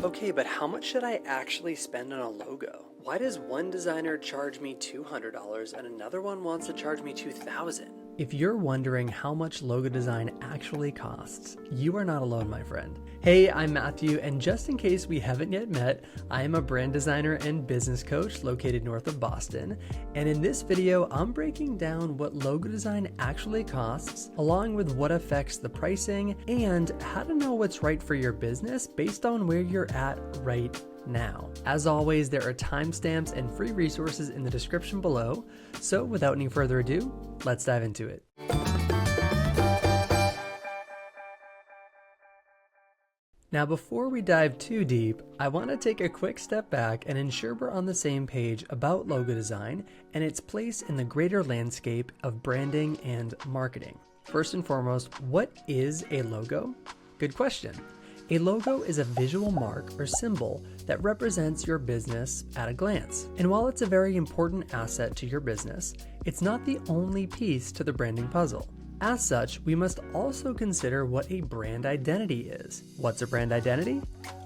Okay, but how much should I actually spend on a logo? Why does one designer charge me $200 and another one wants to charge me $2,000? If you're wondering how much logo design actually costs, you are not alone, my friend. Hey, I'm Matthew, and just in case we haven't yet met, I am a brand designer and business coach located north of Boston. And in this video, I'm breaking down what logo design actually costs, along with what affects the pricing and how to know what's right for your business based on where you're at right now. As always, there are timestamps and free resources in the description below. So without any further ado, let's dive into it. Now, before we dive too deep, I want to take a quick step back and ensure we're on the same page about logo design and its place in the greater landscape of branding and marketing. First and foremost, what is a logo? Good question. A logo is a visual mark or symbol that represents your business at a glance. And while it's a very important asset to your business, it's not the only piece to the branding puzzle. As such, we must also consider what a brand identity is. What's a brand identity?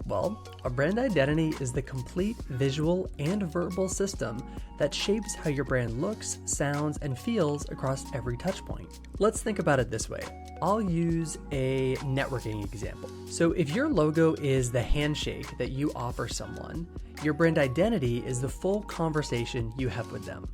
Well, a brand identity is the complete visual and verbal system that shapes how your brand looks, sounds, and feels across every touch point. Let's think about it this way. I'll use a networking example. So if your logo is the handshake that you offer someone, your brand identity is the full conversation you have with them.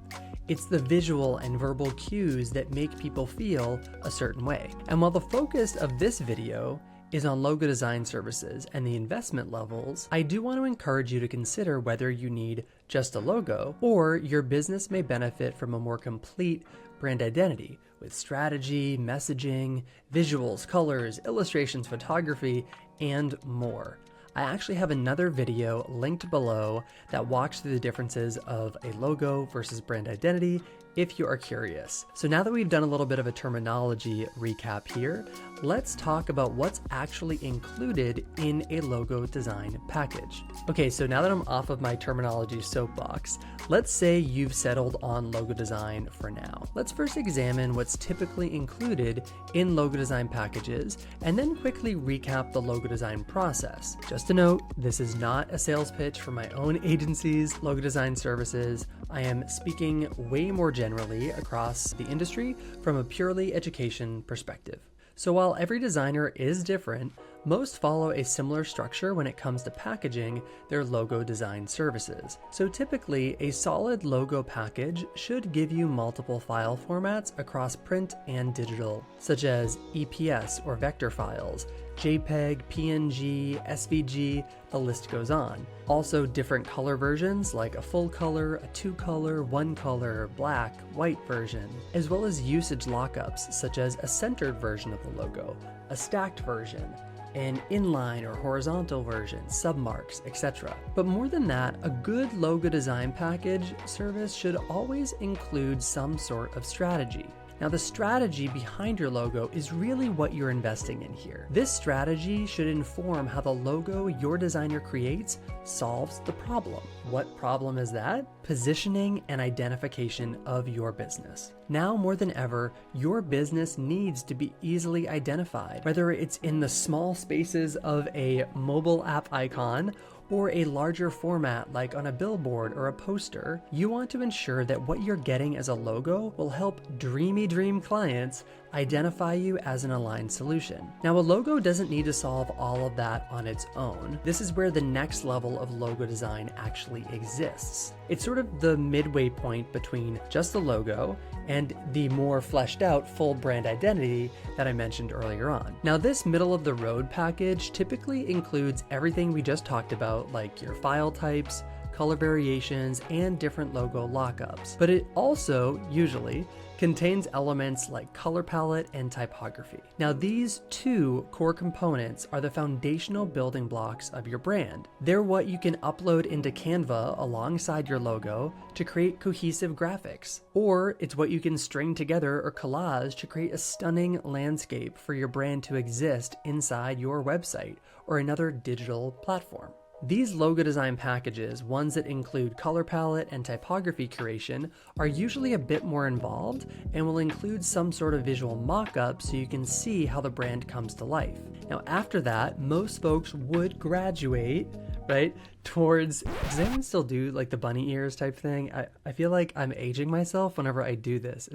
It's the visual and verbal cues that make people feel a certain way. And while the focus of this video is on logo design services and the investment levels, I do want to encourage you to consider whether you need just a logo or your business may benefit from a more complete brand identity with strategy, messaging, visuals, colors, illustrations, photography, and more. I actually have another video linked below that walks through the differences of a logo versus brand identity if you are curious. So now that we've done a little bit of a terminology recap here, let's talk about what's actually included in a logo design package. Okay, so now that I'm off of my terminology soapbox, let's say you've settled on logo design for now. Let's first examine what's typically included in logo design packages and then quickly recap the logo design process. Just a note, this is not a sales pitch for my own agency's logo design services. I am speaking way more generally across the industry from a purely education perspective. So while every designer is different, most follow a similar structure when it comes to packaging their logo design services. So typically, a solid logo package should give you multiple file formats across print and digital, such as EPS or vector files, JPEG, PNG, SVG, the list goes on. Also different color versions like a full color, a 2-color, 1-color, black, white version, as well as usage lockups such as a centered version of the logo, a stacked version, an inline or horizontal version, submarks, etc. But more than that, a good logo design package service should always include some sort of strategy. Now, the strategy behind your logo is really what you're investing in here. This strategy should inform how the logo your designer creates solves the problem. What problem is that? Positioning and identification of your business. Now more than ever, your business needs to be easily identified, whether it's in the small spaces of a mobile app icon or a larger format like on a billboard or a poster. You want to ensure that what you're getting as a logo will help dreamy dream clients identify you as an aligned solution. Now, a logo doesn't need to solve all of that on its own. This is where the next level of logo design actually exists. It's sort of the midway point between just the logo and the more fleshed out full brand identity that I mentioned earlier on. Now, this middle of the road package typically includes everything we just talked about, like your file types, color variations, and different logo lockups. But it also usually contains elements like color palette and typography. Now, these two core components are the foundational building blocks of your brand. They're what you can upload into Canva alongside your logo to create cohesive graphics, or it's what you can string together or collage to create a stunning landscape for your brand to exist inside your website or another digital platform. These logo design packages, ones that include color palette and typography curation, are usually a bit more involved and will include some sort of visual mock-up so you can see how the brand comes to life. Now, after that, most folks would graduate right? Towards, does anyone still do like the bunny ears type thing? I feel like I'm aging myself whenever I do this.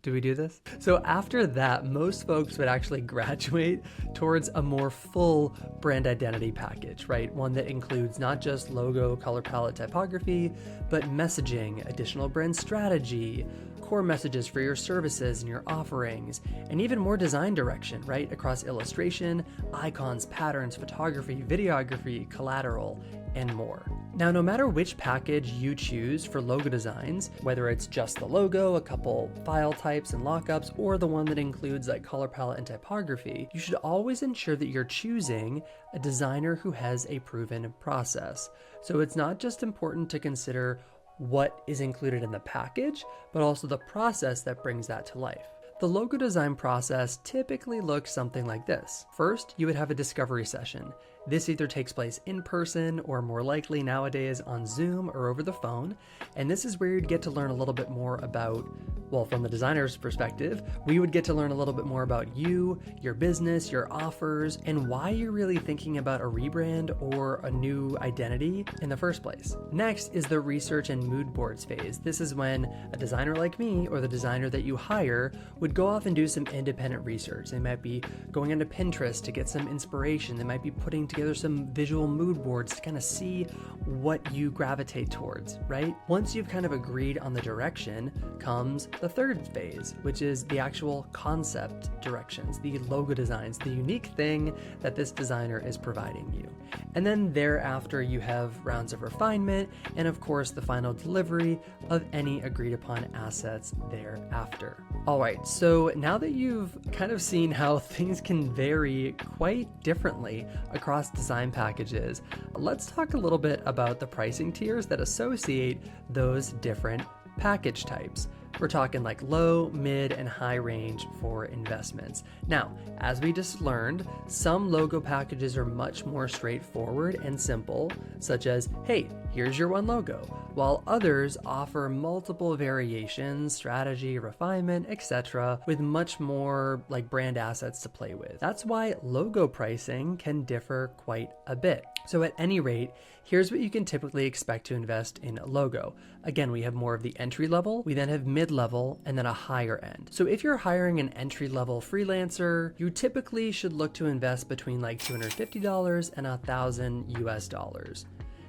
Do we do this? So after that, most folks would actually graduate towards a more full brand identity package, right? One that includes not just logo, color palette, typography, but messaging, additional brand strategy, core messages for your services and your offerings, and even more design direction, right? Across illustration, icons, patterns, photography, videography, collateral, and more. Now, no matter which package you choose for logo designs, whether it's just the logo, a couple file types and lockups, or the one that includes like color palette and typography, you should always ensure that you're choosing a designer who has a proven process. So it's not just important to consider what is included in the package, but also the process that brings that to life. The logo design process typically looks something like this. First, you would have a discovery session. This either takes place in person or more likely nowadays on Zoom or over the phone. And this is where you'd get to learn a little bit more about, well, from the designer's perspective, we would get to learn a little bit more about you, your business, your offers, and why you're really thinking about a rebrand or a new identity in the first place. Next is the research and mood boards phase. This is when a designer like me or the designer that you hire would go off and do some independent research. They might be going onto Pinterest to get some inspiration. They might be putting together some visual mood boards to kind of see what you gravitate towards, right? Once you've kind of agreed on the direction, comes the third phase, which is the actual concept directions, the logo designs, the unique thing that this designer is providing you. And then thereafter, you have rounds of refinement and of course the final delivery of any agreed upon assets thereafter. All right, so now that you've kind of seen how things can vary quite differently across design packages, let's talk a little bit about the pricing tiers that associate those different package types. We're talking like low, mid, and high range for investments. Now, as we just learned, some logo packages are much more straightforward and simple, such as, hey, here's your one logo, while others offer multiple variations, strategy, refinement, etc., with much more like brand assets to play with. That's why logo pricing can differ quite a bit. So at any rate, here's what you can typically expect to invest in a logo. Again, we have more of the entry level, we then have mid-level, and then a higher end. So if you're hiring an entry-level freelancer, you typically should look to invest between like $250 and $1,000 US.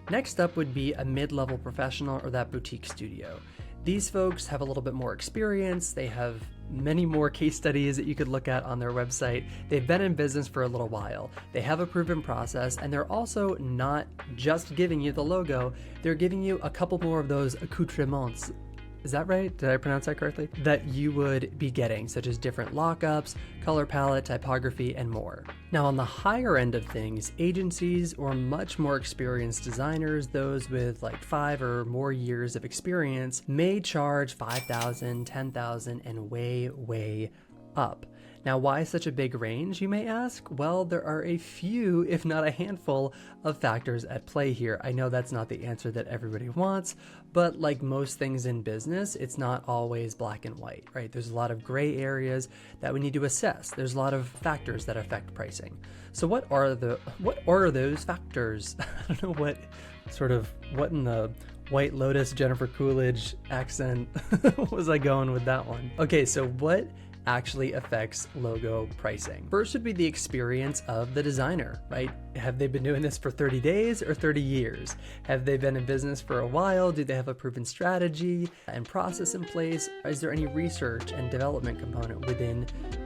Next up would be a mid-level professional or that boutique studio. These folks have a little bit more experience. They have many more case studies that you could look at on their website. They've been in business for a little while. They have a proven process, and they're also not just giving you the logo, they're giving you a couple more of those accoutrements. Is that right? Did I pronounce that correctly? That you would be getting, such as different lockups, color palette, typography, and more. Now, on the higher end of things, agencies or much more experienced designers, those with like 5 or more years of experience, may charge $5,000, $10,000, and way up. Now, why such a big range, you may ask? Well, there are a few, if not a handful, of factors at play here. I know that's not the answer that everybody wants, but like most things in business, it's not always black and white, right? There's a lot of gray areas that we need to assess. There's a lot of factors that affect pricing. So what are those factors? I don't know what in the White Lotus Jennifer Coolidge accent was I going with that one? Okay, so what actually affects logo pricing? First would be the experience of the designer, right? Have they been doing this for 30 days or 30 years? Have they been in business for a while? Do they have a proven strategy and process in place? Is there any research and development component within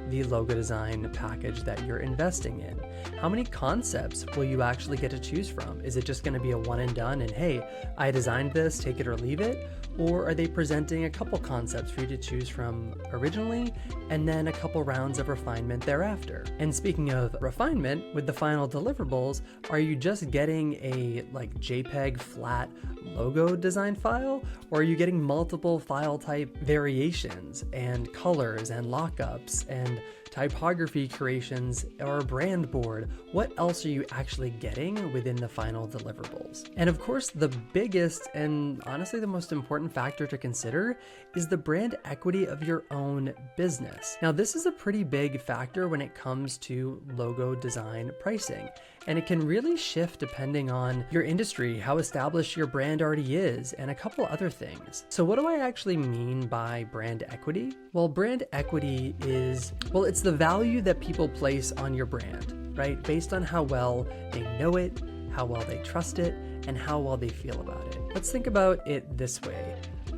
the logo design package that you're investing in? How many concepts will you actually get to choose from? Is it just going to be a one and done and hey, I designed this, take it or leave it? Or are they presenting a couple concepts for you to choose from originally and then a couple rounds of refinement thereafter? And speaking of refinement, with the final deliverables, are you just getting a like JPEG flat logo design file, or are you getting multiple file type variations and colors and lockups and typography creations, or a brand board? What else are you actually getting within the final deliverables? And of course, the biggest and honestly the most important factor to consider is the brand equity of your own business. Now, this is a pretty big factor when it comes to logo design pricing, and it can really shift depending on your industry, how established your brand already is, and a couple other things. So what do I actually mean by brand equity? Well, brand equity is, it's the value that people place on your brand, right? Based on how well they know it, how well they trust it, and how well they feel about it. Let's think about it this way.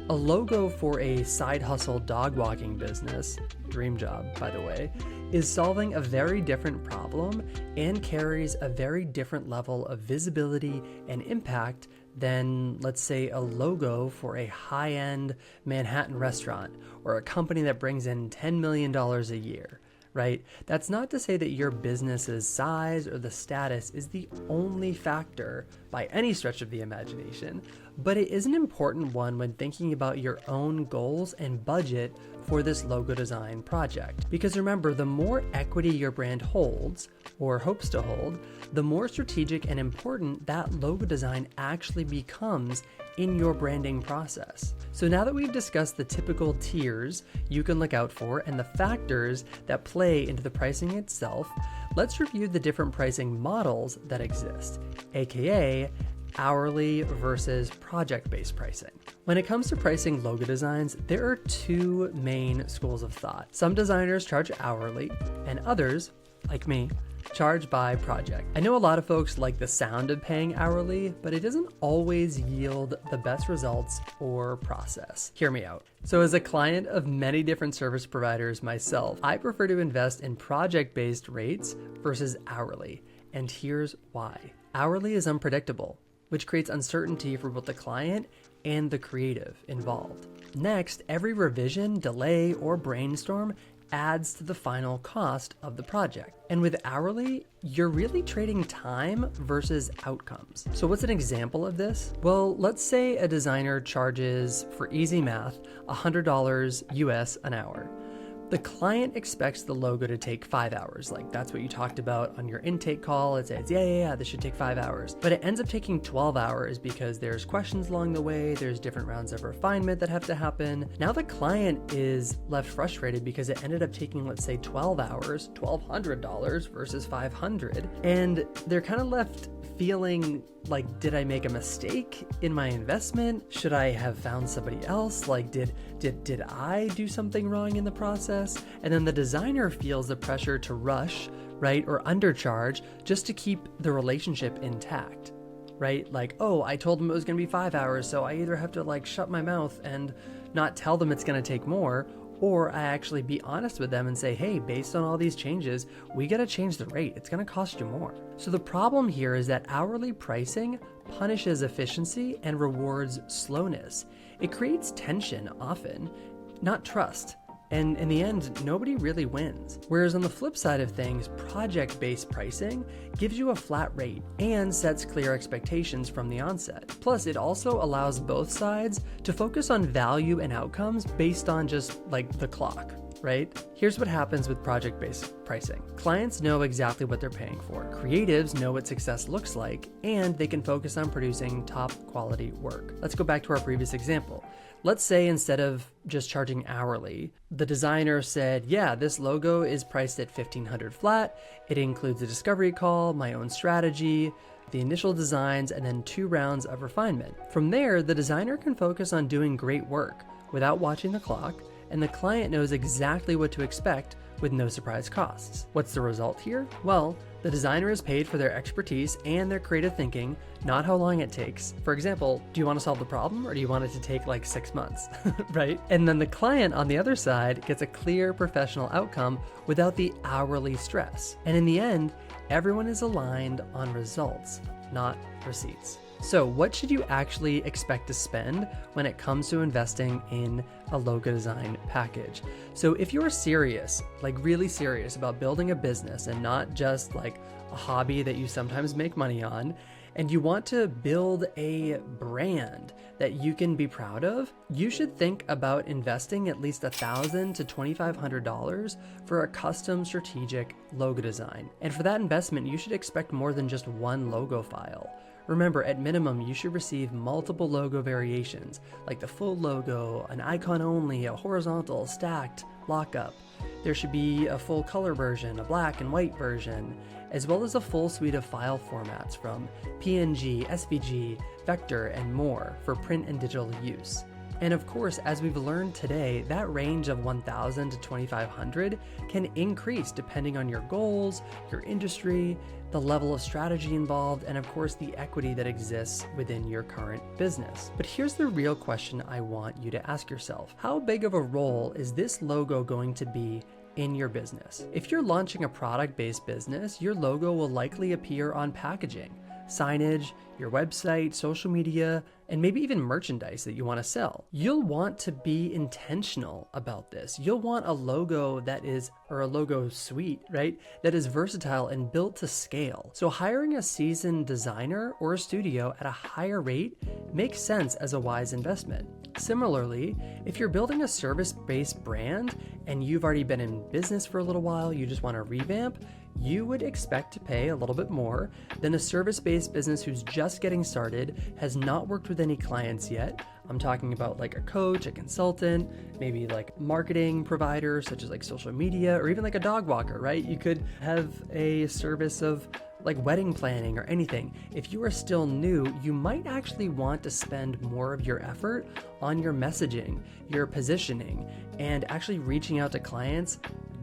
A logo for a side hustle dog walking business, dream job by the way, is solving a very different problem and carries a very different level of visibility and impact than, let's say, a logo for a high-end Manhattan restaurant or a company that brings in $10 million a year. Right? That's not to say that your business's size or the status is the only factor by any stretch of the imagination, but it is an important one when thinking about your own goals and budget for this logo design project. Because remember, the more equity your brand holds, or hopes to hold, the more strategic and important that logo design actually becomes in your branding process. So now that we've discussed the typical tiers you can look out for and the factors that play into the pricing itself, let's review the different pricing models that exist, aka hourly versus project-based pricing. When it comes to pricing logo designs, there are two main schools of thought. Some designers charge hourly, and others, like me, charge by project. I know a lot of folks like the sound of paying hourly, but it doesn't always yield the best results or process. Hear me out. So as a client of many different service providers myself, I prefer to invest in project-based rates versus hourly, and here's why. Hourly is unpredictable, which creates uncertainty for both the client and the creative involved. Next, every revision, delay, or brainstorm adds to the final cost of the project. And with hourly, you're really trading time versus outcomes. So what's an example of this? Well, let's say a designer charges, for easy math, $100 US an hour. The client expects the logo to take 5 hours. Like that's what you talked about on your intake call. It says, yeah, this should take 5 hours. But it ends up taking 12 hours because there's questions along the way. There's different rounds of refinement that have to happen. Now the client is left frustrated because it ended up taking, let's say 12 hours, $1,200 versus $500. And they're kind of left feeling like, did I make a mistake in my investment? Should I have found somebody else? Like, did I do something wrong in the process? And then the designer feels the pressure to rush, right, or undercharge just to keep the relationship intact, right? Like, oh, I told them it was going to be 5 hours, so I either have to like shut my mouth and not tell them it's going to take more, or I actually be honest with them and say, hey, based on all these changes, we got to change the rate. It's going to cost you more. So the problem here is that hourly pricing punishes efficiency and rewards slowness. It creates tension often, not trust. And in the end, nobody really wins. Whereas on the flip side of things, project-based pricing gives you a flat rate and sets clear expectations from the onset. Plus, it also allows both sides to focus on value and outcomes based on just like the clock, right? Here's what happens with project-based pricing. Clients know exactly what they're paying for. Creatives know what success looks like, and they can focus on producing top quality work. Let's go back to our previous example. Let's say instead of just charging hourly, the designer said, yeah, this logo is priced at $1,500 flat. It includes a discovery call, my own strategy, the initial designs, and then 2 rounds of refinement. From there, the designer can focus on doing great work without watching the clock, and the client knows exactly what to expect with no surprise costs. What's the result here? Well, the designer is paid for their expertise and their creative thinking, not how long it takes. For example, do you want to solve the problem or do you want it to take like 6 months, right? And then the client on the other side gets a clear professional outcome without the hourly stress. And in the end, everyone is aligned on results, not receipts. So what should you actually expect to spend when it comes to investing in a logo design package? So if you're serious, like really serious about building a business and not just like a hobby that you sometimes make money on, and you want to build a brand that you can be proud of, you should think about investing at least $1,000 to $2,500 for a custom strategic logo design. And for that investment, you should expect more than just one logo file. Remember, at minimum, you should receive multiple logo variations, like the full logo, an icon only, a horizontal, stacked, lockup. There should be a full color version, a black and white version, as well as a full suite of file formats from PNG, SVG, vector, and more for print and digital use. And of course, as we've learned today, that range of $1,000 to $2,500 can increase depending on your goals, your industry, the level of strategy involved, and of course the equity that exists within your current business. But here's the real question I want you to ask yourself. How big of a role is this logo going to be in your business? If you're launching a product-based business, your logo will likely appear on packaging, signage, your website, social media, and maybe even merchandise that you want to sell. You'll want to be intentional about this. You'll want a logo that is, or a logo suite, right, that is versatile and built to scale. So hiring a seasoned designer or a studio at a higher rate makes sense as a wise investment. Similarly, if you're building a service-based brand and you've already been in business for a little while, you just want to revamp, you would expect to pay a little bit more than a service-based business who's just getting started, has not worked with any clients yet. I'm talking about like a coach, a consultant, maybe like marketing provider such as like social media, or even like a dog walker, right? You could have a service of like wedding planning or anything. If you are still new, you might actually want to spend more of your effort on your messaging, your positioning, and actually reaching out to clients,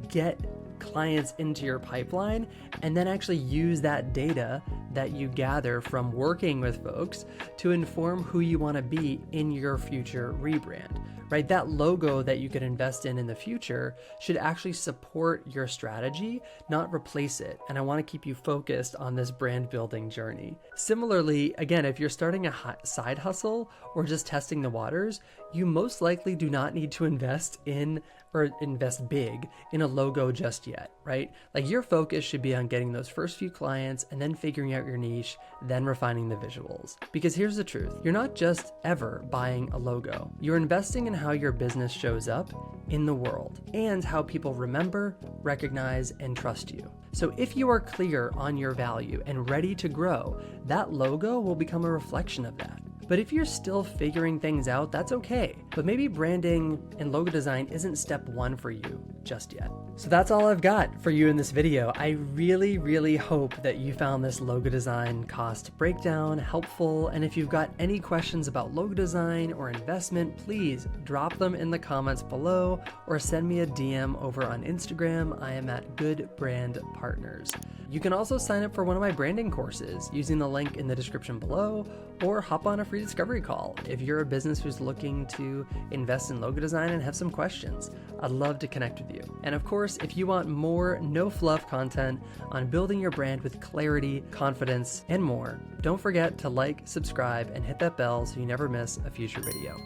get clients into your pipeline, and then actually use that data that you gather from working with folks to inform who you want to be in your future rebrand, right? That logo that you could invest in the future should actually support your strategy, not replace it. And I want to keep you focused on this brand building journey. Similarly, again, if you're starting a side hustle or just testing the waters, you most likely do not need to invest in or invest big in a logo just yet, right? Like your focus should be on getting those first few clients and then figuring out your niche, then refining the visuals. Because here's the truth, you're not just ever buying a logo. You're investing in how your business shows up in the world and how people remember, recognize, and trust you. So if you are clear on your value and ready to grow, that logo will become a reflection of that. But if you're still figuring things out, that's okay. But maybe branding and logo design isn't step one for you just yet. So that's all I've got for you in this video. I really, really hope that you found this logo design cost breakdown helpful. And if you've got any questions about logo design or investment, please drop them in the comments below or send me a DM over on Instagram. I am at Good Brand Partners. You can also sign up for one of my branding courses using the link in the description below, or hop on a free discovery call if you're a business who's looking to invest in logo design and have some questions. I'd love to connect with you. And of course, if you want more no fluff content on building your brand with clarity, confidence, and more, don't forget to like, subscribe, and hit that bell so you never miss a future video.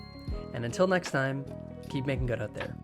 And until next time, keep making good out there.